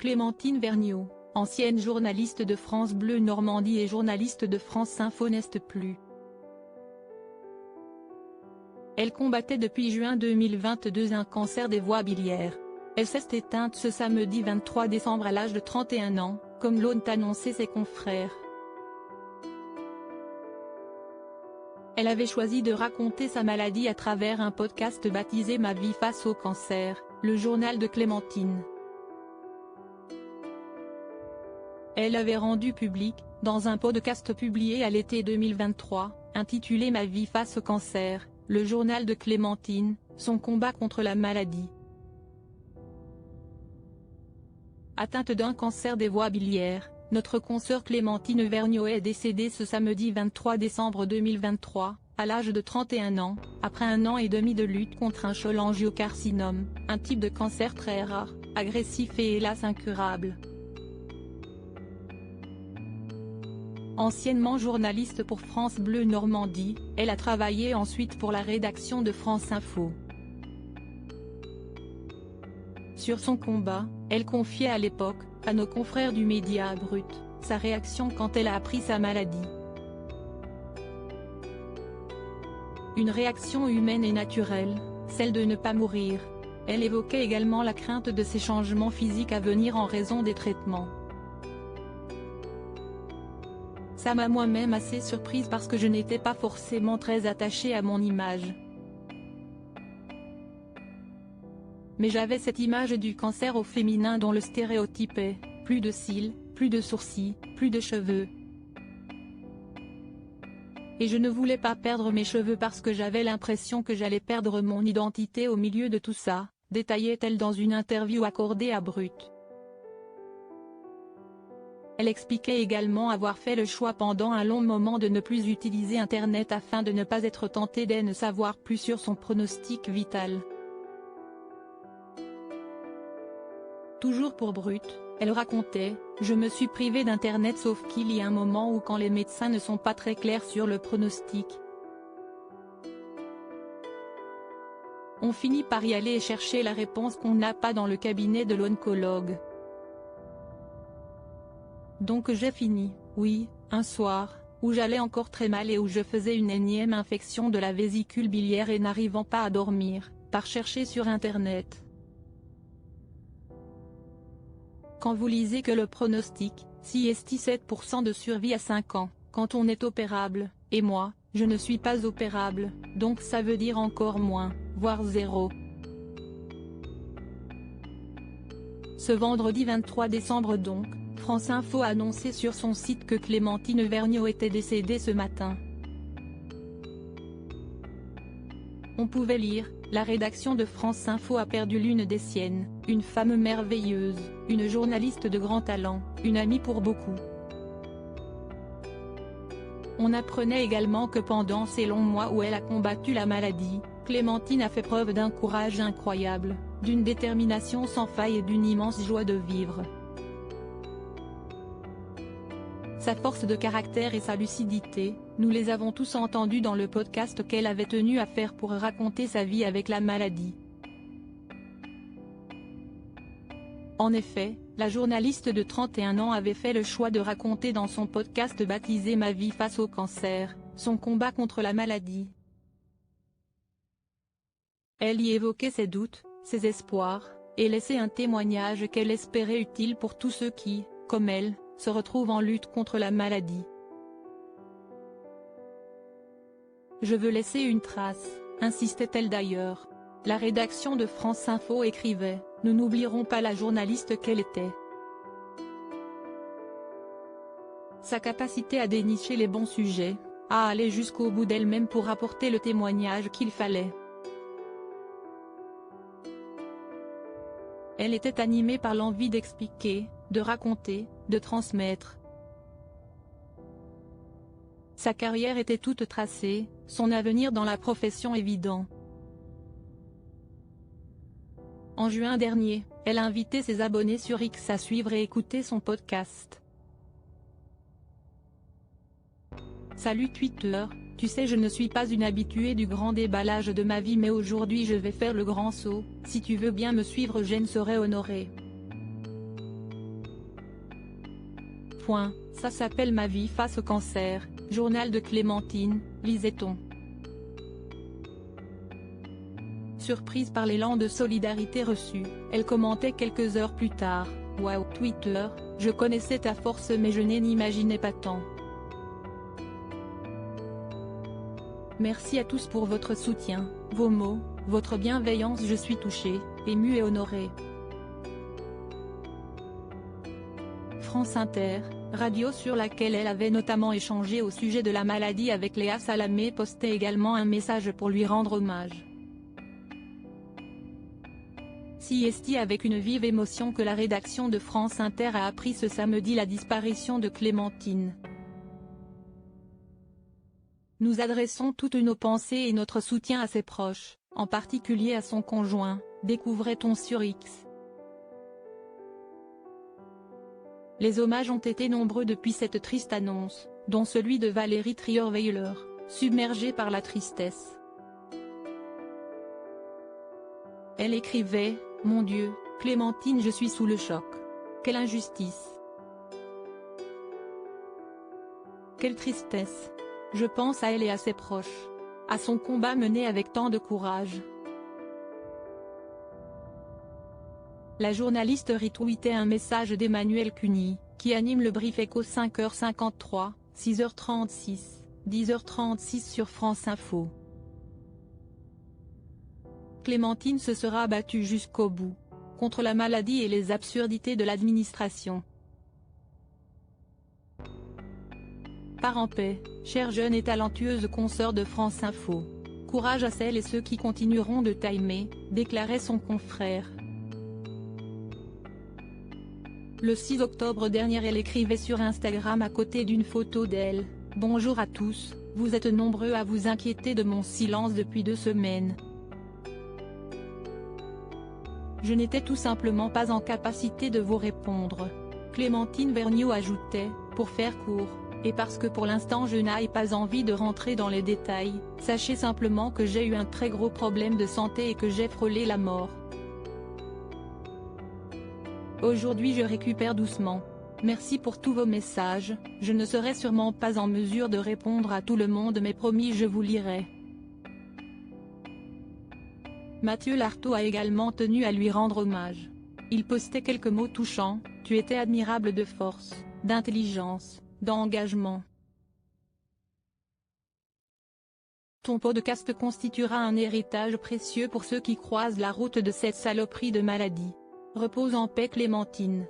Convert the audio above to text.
Clémentine Vergnaud, ancienne journaliste de France Bleu Normandie et journaliste de France Info n'est plus. Elle combattait depuis juin 2022 un cancer des voies biliaires. Elle s'est éteinte ce samedi 23 décembre à l'âge de 31 ans, comme l'ont annoncé ses confrères. Elle avait choisi de raconter sa maladie à travers un podcast baptisé Ma vie face au cancer, le journal de Clémentine. Elle avait rendu public, dans un podcast publié à l'été 2023, intitulé Ma vie face au cancer, le journal de Clémentine, son combat contre la maladie. Atteinte d'un cancer des voies biliaires, notre consoeur Clémentine Vergnaud est décédée ce samedi 23 décembre 2023, à l'âge de 31 ans, après 1 an et demi de lutte contre un cholangiocarcinome, un type de cancer très rare, agressif et hélas incurable. Anciennement journaliste pour France Bleu Normandie, elle a travaillé ensuite pour la rédaction de France Info. Sur son combat, elle confiait à l'époque, à nos confrères du Média Brut, sa réaction quand elle a appris sa maladie. Une réaction humaine et naturelle, celle de ne pas mourir. Elle évoquait également la crainte de ces changements physiques à venir en raison des traitements. Ça m'a moi-même assez surprise parce que je n'étais pas forcément très attachée à mon image. Mais j'avais cette image du cancer au féminin dont le stéréotype est, plus de cils, plus de sourcils, plus de cheveux. Et je ne voulais pas perdre mes cheveux parce que j'avais l'impression que j'allais perdre mon identité au milieu de tout ça, détaillait-elle dans une interview accordée à Brut. Elle expliquait également avoir fait le choix pendant un long moment de ne plus utiliser Internet afin de ne pas être tentée d'en savoir plus sur son pronostic vital. Toujours pour Brut, elle racontait « Je me suis privée d'Internet sauf qu'il y a un moment où quand les médecins ne sont pas très clairs sur le pronostic. On finit par y aller et chercher la réponse qu'on n'a pas dans le cabinet de l'oncologue. Donc j'ai fini, oui, un soir, où j'allais encore très mal et où je faisais une énième infection de la vésicule biliaire et n'arrivant pas à dormir, par chercher sur Internet. Quand vous lisez que le pronostic, si est 7% de survie à 5 ans, quand on est opérable, et moi, je ne suis pas opérable, donc ça veut dire encore moins, voire 0. Ce vendredi 23 décembre donc, France Info a annoncé sur son site que Clémentine Vergnaud était décédée ce matin. On pouvait lire « La rédaction de France Info a perdu l'une des siennes, une femme merveilleuse, une journaliste de grand talent, une amie pour beaucoup ». On apprenait également que pendant ces longs mois où elle a combattu la maladie, Clémentine a fait preuve d'un courage incroyable, d'une détermination sans faille et d'une immense joie de vivre. Sa force de caractère et sa lucidité, nous les avons tous entendus dans le podcast qu'elle avait tenu à faire pour raconter sa vie avec la maladie. En effet, la journaliste de 31 ans avait fait le choix de raconter dans son podcast baptisé Ma vie face au cancer, son combat contre la maladie. Elle y évoquait ses doutes, ses espoirs, et laissait un témoignage qu'elle espérait utile pour tous ceux qui, comme elle, se retrouvent en lutte contre la maladie. Je veux laisser une trace, insistait-elle d'ailleurs. La rédaction de France Info écrivait « Nous n'oublierons pas la journaliste qu'elle était. Sa capacité à dénicher les bons sujets, à aller jusqu'au bout d'elle-même pour apporter le témoignage qu'il fallait. Elle était animée par l'envie d'expliquer, de raconter, de transmettre. Sa carrière était toute tracée, son avenir dans la profession évident. En juin dernier, elle a invité ses abonnés sur X à suivre et écouter son podcast. Salut Twitter, tu sais je ne suis pas une habituée du grand déballage de ma vie mais aujourd'hui je vais faire le grand saut, si tu veux bien me suivre je ne serai honorée. Ça s'appelle ma vie face au cancer, journal de Clémentine, lisait-on. Surprise par l'élan de solidarité reçu, elle commentait quelques heures plus tard, « Waouh Twitter, je connaissais ta force mais je n'imaginais pas tant. Merci à tous pour votre soutien, vos mots, votre bienveillance, je suis touchée, émue et honorée. » France Inter, radio sur laquelle elle avait notamment échangé au sujet de la maladie avec Léa Salamé, postait également un message pour lui rendre hommage. Si est avec une vive émotion que la rédaction de France Inter a appris ce samedi la disparition de Clémentine. Nous adressons toutes nos pensées et notre soutien à ses proches, en particulier à son conjoint, découvrait-on sur X. Les hommages ont été nombreux depuis cette triste annonce, dont celui de Valérie Trierweiler, submergée par la tristesse. Elle écrivait: « Mon Dieu, Clémentine, je suis sous le choc. Quelle injustice. Quelle tristesse. Je pense à elle et à ses proches. À son combat mené avec tant de courage. » La journaliste retweetait un message d'Emmanuel Cuny, qui anime le Brief Éco 5h53, 6h36, 10h36 sur France Info. Clémentine se sera battue jusqu'au bout, contre la maladie et les absurdités de l'administration. Pars en paix, chère jeune et talentueuse consoeur de France Info. Courage à celles et ceux qui continueront de t'aimer, déclarait son confrère. Le 6 octobre dernier, elle écrivait sur Instagram à côté d'une photo d'elle: « Bonjour à tous, vous êtes nombreux à vous inquiéter de mon silence depuis 2 semaines. Je n'étais tout simplement pas en capacité de vous répondre. » Clémentine Vergnaud ajoutait, pour faire court, « Et parce que pour l'instant je n'ai pas envie de rentrer dans les détails, sachez simplement que j'ai eu un très gros problème de santé et que j'ai frôlé la mort. Aujourd'hui je récupère doucement. Merci pour tous vos messages, je ne serai sûrement pas en mesure de répondre à tout le monde mais promis je vous lirai. » Mathieu Lartaud a également tenu à lui rendre hommage. Il postait quelques mots touchants: « Tu étais admirable de force, d'intelligence, d'engagement. Ton podcast constituera un héritage précieux pour ceux qui croisent la route de cette saloperie de maladie. Repose en paix Clémentine. »